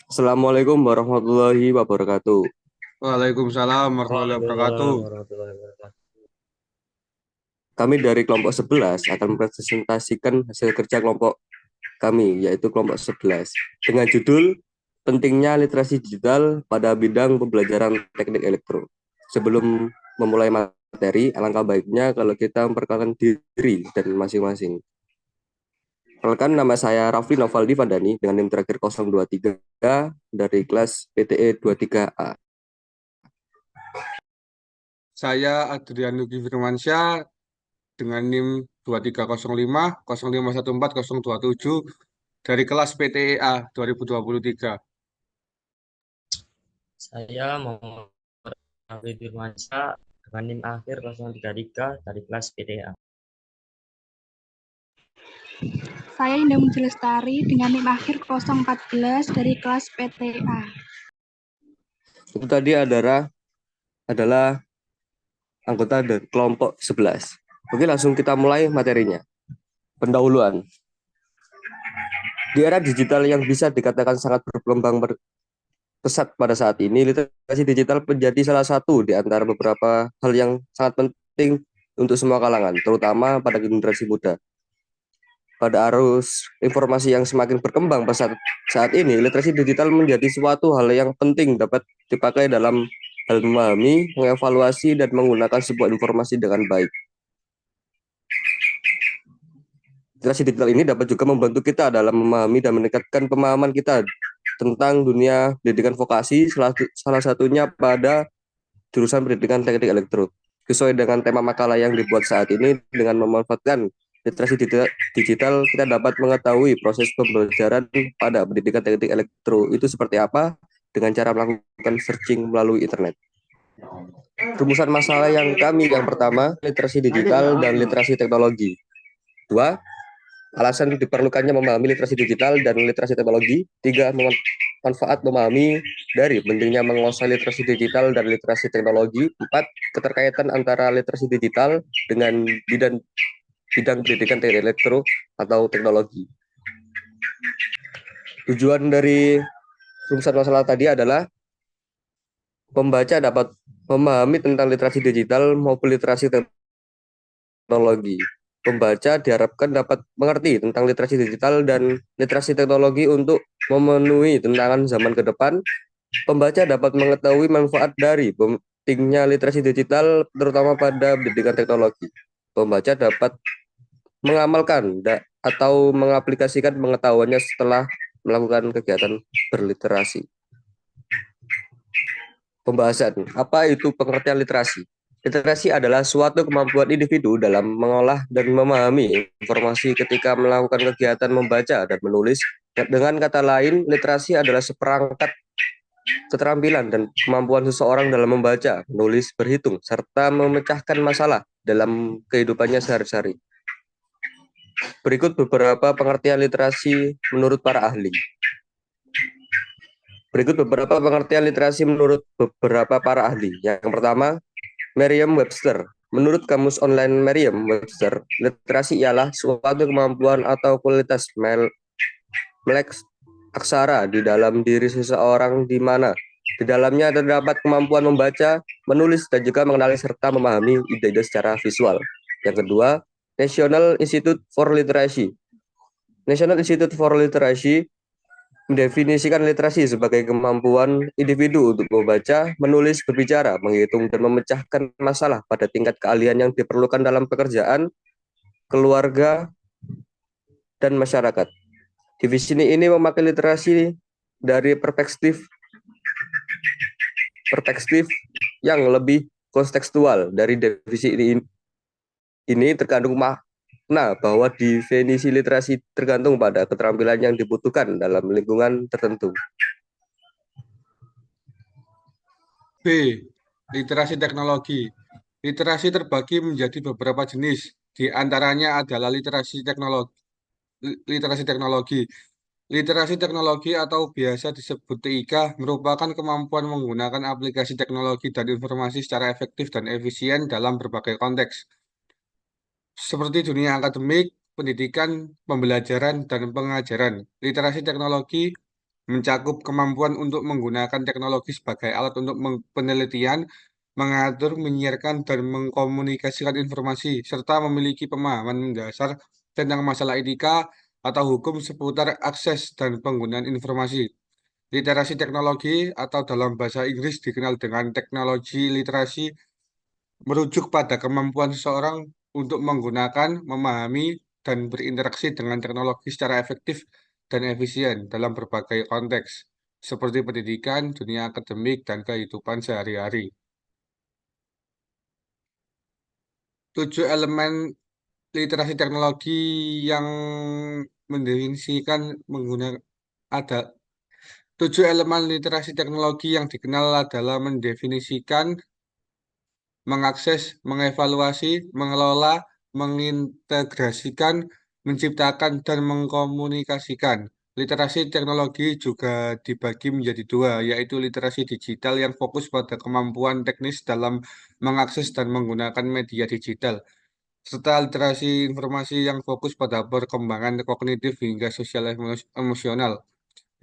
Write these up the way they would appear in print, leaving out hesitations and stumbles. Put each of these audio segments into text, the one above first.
Assalamualaikum warahmatullahi wabarakatuh. Waalaikumsalam warahmatullahi wabarakatuh. Waalaikumsalam warahmatullahi wabarakatuh. Kami dari kelompok 11 akan mempresentasikan hasil kerja kelompok kami, yaitu kelompok 11, dengan judul Pentingnya Literasi Digital pada Bidang Pembelajaran Teknik Elektro. Sebelum memulai materi, alangkah baiknya kalau kita memperkenalkan diri dan masing-masing. Perkenalkan, nama saya Rafli Novaldi Fandani dengan NIM terakhir 023 dari kelas PTE 23A. Saya Adrian Nugi Firmansyah dengan NIM 2305 0514027 dari kelas PTEA 2023. Saya Muhammad Afri Firmansyah dengan NIM akhir 033 dari kelas PTA. Saya Indah Muji Lestari dengan NIM akhir 014 dari kelas PTA. Itu tadi adalah anggota dari kelompok 11. Oke, langsung kita mulai materinya. Pendahuluan. Di era digital yang bisa dikatakan sangat berkembang pesat pada saat ini, literasi digital menjadi salah satu di antara beberapa hal yang sangat penting untuk semua kalangan, terutama pada generasi muda. Pada arus informasi yang semakin berkembang saat ini, literasi digital menjadi suatu hal yang penting dapat dipakai dalam hal memahami, mengevaluasi, dan menggunakan sebuah informasi dengan baik. Literasi digital ini dapat juga membantu kita dalam memahami dan meningkatkan pemahaman kita tentang dunia pendidikan vokasi, salah satunya pada jurusan pendidikan teknik elektro. Sesuai dengan tema makalah yang dibuat saat ini, dengan memanfaatkan literasi digital, kita dapat mengetahui proses pembelajaran pada pendidikan teknik elektro itu seperti apa dengan cara melakukan searching melalui internet. Rumusan masalah yang pertama, literasi digital dan literasi teknologi. 2. Alasan diperlukannya memahami literasi digital dan literasi teknologi. 3. Manfaat memahami dari pentingnya menguasai literasi digital dan literasi teknologi. 4. Keterkaitan antara literasi digital dengan bidang pendidikan teknik elektro atau teknologi. Tujuan dari rumusan masalah tadi adalah pembaca dapat memahami tentang literasi digital maupun literasi teknologi. Pembaca diharapkan dapat mengerti tentang literasi digital dan literasi teknologi untuk memenuhi tantangan zaman ke depan. Pembaca dapat mengetahui manfaat dari pentingnya literasi digital, terutama pada pendidikan teknologi. Pembaca dapat mengamalkan atau mengaplikasikan pengetahuannya setelah melakukan kegiatan berliterasi. Pembahasan, apa itu pengertian literasi? Literasi adalah suatu kemampuan individu dalam mengolah dan memahami informasi ketika melakukan kegiatan membaca dan menulis. Dengan kata lain, literasi adalah seperangkat keterampilan dan kemampuan seseorang dalam membaca, menulis, berhitung, serta memecahkan masalah dalam kehidupannya sehari-hari. Berikut beberapa pengertian literasi menurut para ahli. Berikut beberapa pengertian literasi menurut beberapa para ahli. Yang pertama, Merriam-Webster. Menurut kamus online Merriam-Webster, literasi ialah suatu kemampuan atau kualitas melek aksara di dalam diri seseorang di mana di dalamnya terdapat kemampuan membaca, menulis, dan juga mengenali serta memahami ide-ide secara visual. Yang kedua, National Institute for Literacy. National Institute for Literacy mendefinisikan literasi sebagai kemampuan individu untuk membaca, menulis, berbicara, menghitung, dan memecahkan masalah pada tingkat keahlian yang diperlukan dalam pekerjaan, keluarga, dan masyarakat. Divisi ini memakai literasi dari perspektif yang lebih kontekstual. Dari divisi ini terkandung makna bahwa definisi literasi tergantung pada keterampilan yang dibutuhkan dalam lingkungan tertentu. B. Literasi teknologi. Literasi terbagi menjadi beberapa jenis. Di antaranya adalah literasi teknologi. Literasi teknologi atau biasa disebut TIK merupakan kemampuan menggunakan aplikasi teknologi dan informasi secara efektif dan efisien dalam berbagai konteks, seperti dunia akademik, pendidikan, pembelajaran, dan pengajaran. Literasi teknologi mencakup kemampuan untuk menggunakan teknologi sebagai alat untuk penelitian, mengatur, menyiarkan, dan mengkomunikasikan informasi, serta memiliki pemahaman mendasar tentang masalah etika atau hukum seputar akses dan penggunaan informasi. Literasi teknologi atau dalam bahasa Inggris dikenal dengan teknologi literasi merujuk pada kemampuan seseorang untuk menggunakan, memahami, dan berinteraksi dengan teknologi secara efektif dan efisien dalam berbagai konteks, seperti pendidikan, dunia akademik, dan kehidupan sehari-hari. 7 elemen literasi teknologi yang mendefinisikan menggunakan ada 7 elemen literasi teknologi yang dikenal adalah mendefinisikan, mengakses, mengevaluasi, mengelola, mengintegrasikan, menciptakan, dan mengkomunikasikan. Literasi teknologi juga dibagi menjadi dua, yaitu literasi digital yang fokus pada kemampuan teknis dalam mengakses dan menggunakan media digital, serta literasi informasi yang fokus pada perkembangan kognitif hingga sosial emosional.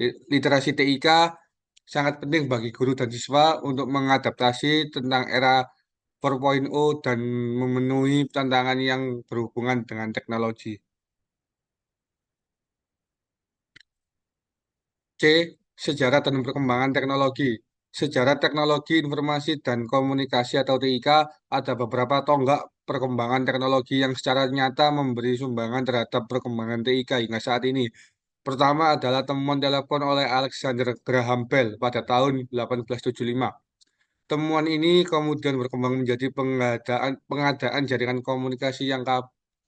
Literasi TIK sangat penting bagi guru dan siswa untuk mengadaptasi tentang era 4.0 dan memenuhi tantangan yang berhubungan dengan teknologi. C. Sejarah dan perkembangan teknologi. Sejarah teknologi informasi dan komunikasi atau TIK ada beberapa tonggak perkembangan teknologi yang secara nyata memberi sumbangan terhadap perkembangan TIK hingga saat ini. Pertama adalah temuan telepon oleh Alexander Graham Bell pada tahun 1875. Temuan ini kemudian berkembang menjadi pengadaan jaringan komunikasi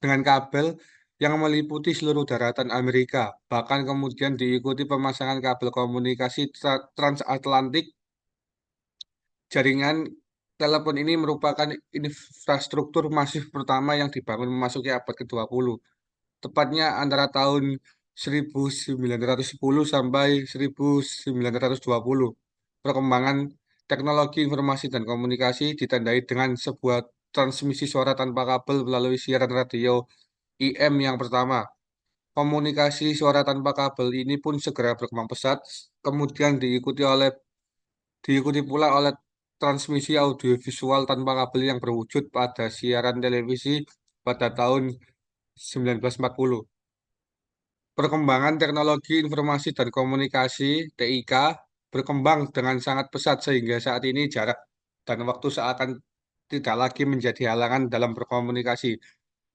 dengan kabel yang meliputi seluruh daratan Amerika. Bahkan kemudian diikuti pemasangan kabel komunikasi transatlantik. Jaringan telepon ini merupakan infrastruktur masif pertama yang dibangun memasuki abad ke-20, tepatnya antara tahun 1910 sampai 1920. Perkembangan teknologi informasi dan komunikasi ditandai dengan sebuah transmisi suara tanpa kabel melalui siaran radio IM yang pertama. Komunikasi suara tanpa kabel ini pun segera berkembang pesat, kemudian diikuti pula oleh transmisi audiovisual tanpa kabel yang berwujud pada siaran televisi pada tahun 1940. Perkembangan teknologi informasi dan komunikasi (TIK) berkembang dengan sangat pesat sehingga saat ini jarak dan waktu seakan tidak lagi menjadi halangan dalam berkomunikasi.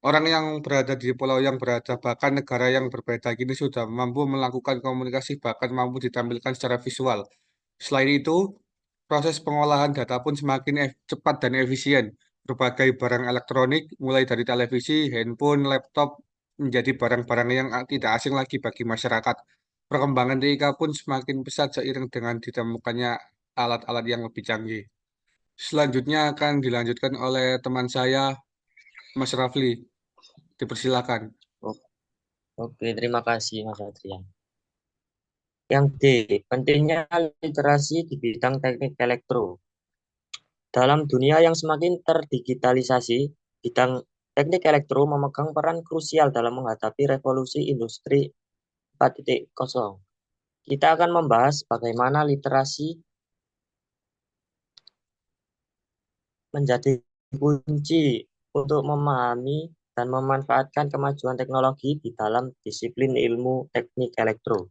Orang yang berada di pulau yang berada bahkan negara yang berbeda kini sudah mampu melakukan komunikasi bahkan mampu ditampilkan secara visual. Selain itu, proses pengolahan data pun semakin cepat dan efisien. Berbagai barang elektronik, mulai dari televisi, handphone, laptop, menjadi barang-barang yang tidak asing lagi bagi masyarakat. Perkembangan TIK pun semakin pesat seiring dengan ditemukannya alat-alat yang lebih canggih. Selanjutnya akan dilanjutkan oleh teman saya, Mas Rafli. Dipersilakan. Oke, terima kasih Mas Adrian. Yang D, pentingnya literasi di bidang teknik elektro. Dalam dunia yang semakin terdigitalisasi, bidang teknik elektro memegang peran krusial dalam menghadapi revolusi industri 4.0. Kita akan membahas bagaimana literasi menjadi kunci untuk memahami dan memanfaatkan kemajuan teknologi di dalam disiplin ilmu teknik elektro.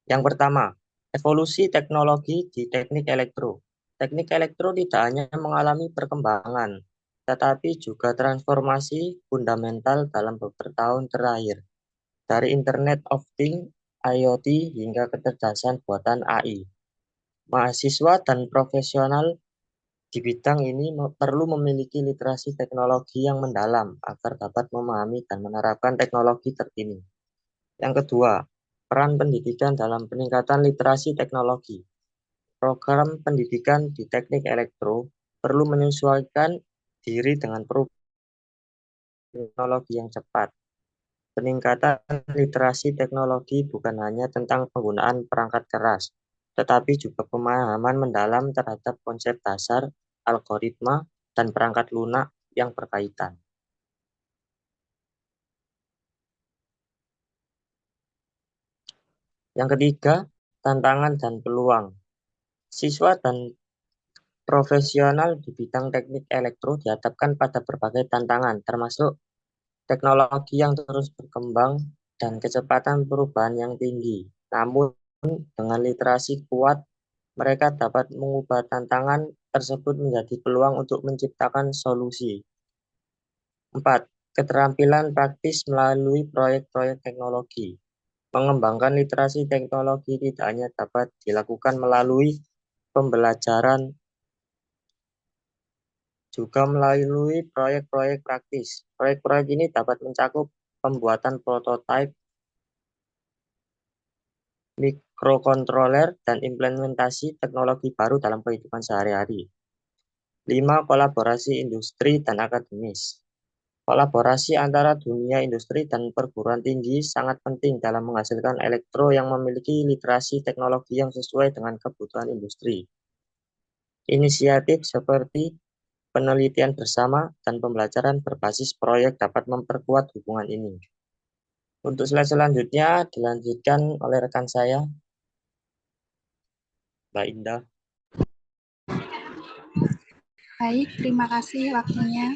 Yang pertama, evolusi teknologi di teknik elektro. Teknik elektro tidak hanya mengalami perkembangan, tetapi juga transformasi fundamental dalam beberapa tahun terakhir. Dari Internet of Things, IoT, hingga kecerdasan buatan AI. Mahasiswa dan profesional di bidang ini perlu memiliki literasi teknologi yang mendalam agar dapat memahami dan menerapkan teknologi terkini. Yang kedua, peran pendidikan dalam peningkatan literasi teknologi. Program pendidikan di teknik elektro perlu menyesuaikan diri dengan perubahan teknologi yang cepat. Peningkatan literasi teknologi bukan hanya tentang penggunaan perangkat keras, tetapi juga pemahaman mendalam terhadap konsep dasar, algoritma, dan perangkat lunak yang berkaitan. Yang ketiga, tantangan dan peluang. Siswa dan profesional di bidang teknik elektro dihadapkan pada berbagai tantangan, termasuk teknologi yang terus berkembang dan kecepatan perubahan yang tinggi. Namun, dengan literasi kuat, mereka dapat mengubah tantangan tersebut menjadi peluang untuk menciptakan solusi. 4. Keterampilan praktis melalui proyek-proyek teknologi. Mengembangkan literasi teknologi tidak hanya dapat dilakukan melalui pembelajaran, juga melalui proyek-proyek praktis. Proyek-proyek ini dapat mencakup pembuatan prototipe, mikrokontroler, dan implementasi teknologi baru dalam kehidupan sehari-hari. 5. Kolaborasi industri dan akademis. Kolaborasi antara dunia industri dan perguruan tinggi sangat penting dalam menghasilkan elektro yang memiliki literasi teknologi yang sesuai dengan kebutuhan industri. Inisiatif seperti penelitian bersama dan pembelajaran berbasis proyek dapat memperkuat hubungan ini. Untuk slide selanjutnya dilanjutkan oleh rekan saya, Mbak Indah. Baik, terima kasih waktunya.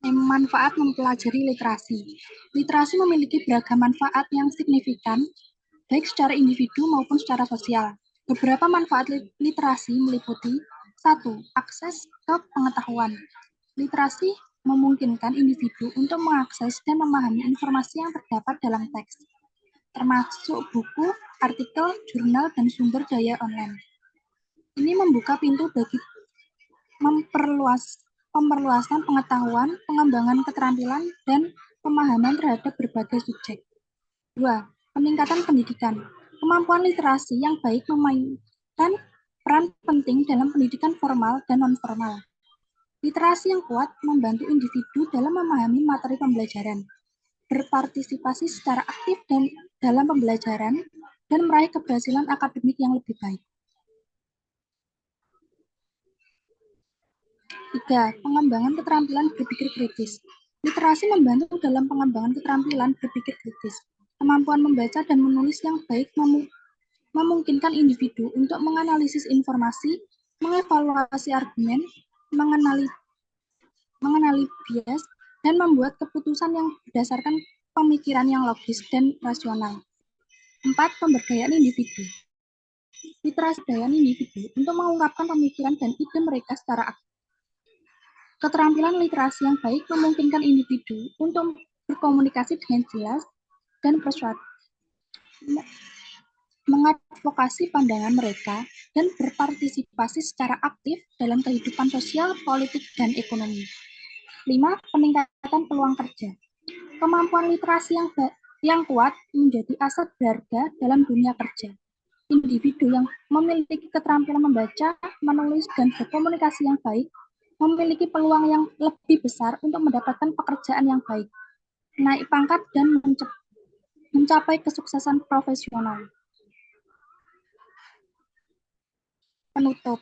Manfaat mempelajari literasi. Literasi memiliki beragam manfaat yang signifikan, baik secara individu maupun secara sosial. Beberapa manfaat literasi meliputi 1. Akses ke pengetahuan. Literasi memungkinkan individu untuk mengakses dan memahami informasi yang terdapat dalam teks, termasuk buku, artikel, jurnal, dan sumber daya online. Ini membuka pintu bagi pemperluasan pengetahuan, pengembangan keterampilan, dan pemahaman terhadap berbagai subjek. 2. Peningkatan pendidikan. Kemampuan literasi yang baik memainkan peran penting dalam pendidikan formal dan non-formal. Literasi yang kuat membantu individu dalam memahami materi pembelajaran, berpartisipasi secara aktif dalam pembelajaran, dan meraih keberhasilan akademik yang lebih baik. 3. Pengembangan keterampilan berpikir kritis. Literasi membantu dalam pengembangan keterampilan berpikir kritis. Kemampuan membaca dan menulis yang baik memungkinkan individu untuk menganalisis informasi, mengevaluasi argumen, mengenali bias, dan membuat keputusan yang berdasarkan pemikiran yang logis dan rasional. 4. Pemberdayaan individu. Literasi pemberdayaan individu untuk mengungkapkan pemikiran dan ide mereka secara aktif. Keterampilan literasi yang baik memungkinkan individu untuk berkomunikasi dengan jelas dan persuasif, mengadvokasi pandangan mereka, dan berpartisipasi secara aktif dalam kehidupan sosial, politik, dan ekonomi. 5. Peningkatan peluang kerja. Kemampuan literasi yang kuat menjadi aset berharga dalam dunia kerja. Individu yang memiliki keterampilan membaca, menulis, dan berkomunikasi yang baik memiliki peluang yang lebih besar untuk mendapatkan pekerjaan yang baik, naik pangkat, dan mencapai kesuksesan profesional. Penutup.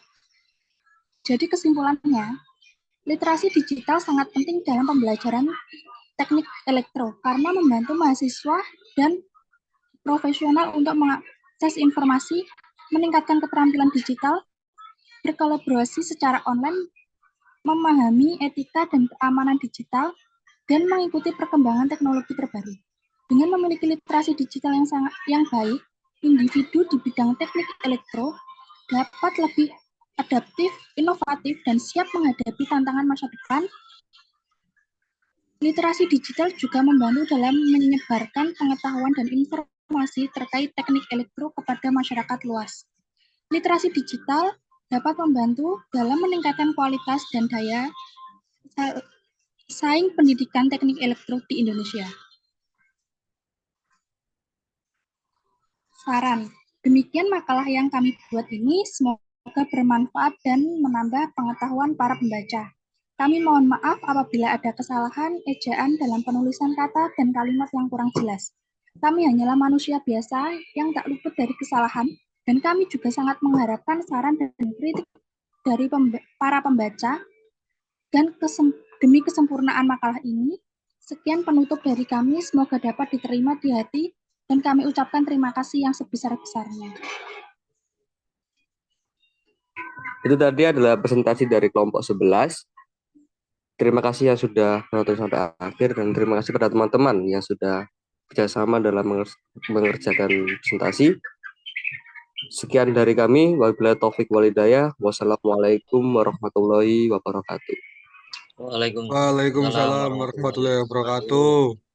Jadi kesimpulannya, literasi digital sangat penting dalam pembelajaran teknik elektro karena membantu mahasiswa dan profesional untuk mengakses informasi, meningkatkan keterampilan digital, berkolaborasi secara online, memahami etika dan keamanan digital, dan mengikuti perkembangan teknologi terbaru. Dengan memiliki literasi digital yang baik, individu di bidang teknik elektro dapat lebih adaptif, inovatif, dan siap menghadapi tantangan masa depan. Literasi digital juga membantu dalam menyebarkan pengetahuan dan informasi terkait teknik elektro kepada masyarakat luas. Literasi digital dapat membantu dalam meningkatkan kualitas dan daya saing pendidikan teknik elektro di Indonesia. Saran. Demikian makalah yang kami buat ini, semoga bermanfaat dan menambah pengetahuan para pembaca. Kami mohon maaf apabila ada kesalahan, ejaan dalam penulisan kata dan kalimat yang kurang jelas. Kami hanyalah manusia biasa yang tak luput dari kesalahan, dan kami juga sangat mengharapkan saran dan kritik dari para pembaca, dan demi kesempurnaan makalah ini, sekian penutup dari kami, semoga dapat diterima di hati Dan kami ucapkan terima kasih yang sebesar-besarnya. Itu tadi adalah presentasi dari kelompok 11. Terima kasih yang sudah menonton sampai akhir dan terima kasih pada teman-teman yang sudah bekerjasama dalam mengerjakan presentasi. Sekian dari kami. Wabillahi taufik walhidayah. Wassalamualaikum warahmatullahi wabarakatuh. Waalaikumsalam Waalaikumsalam warahmatullahi wabarakatuh.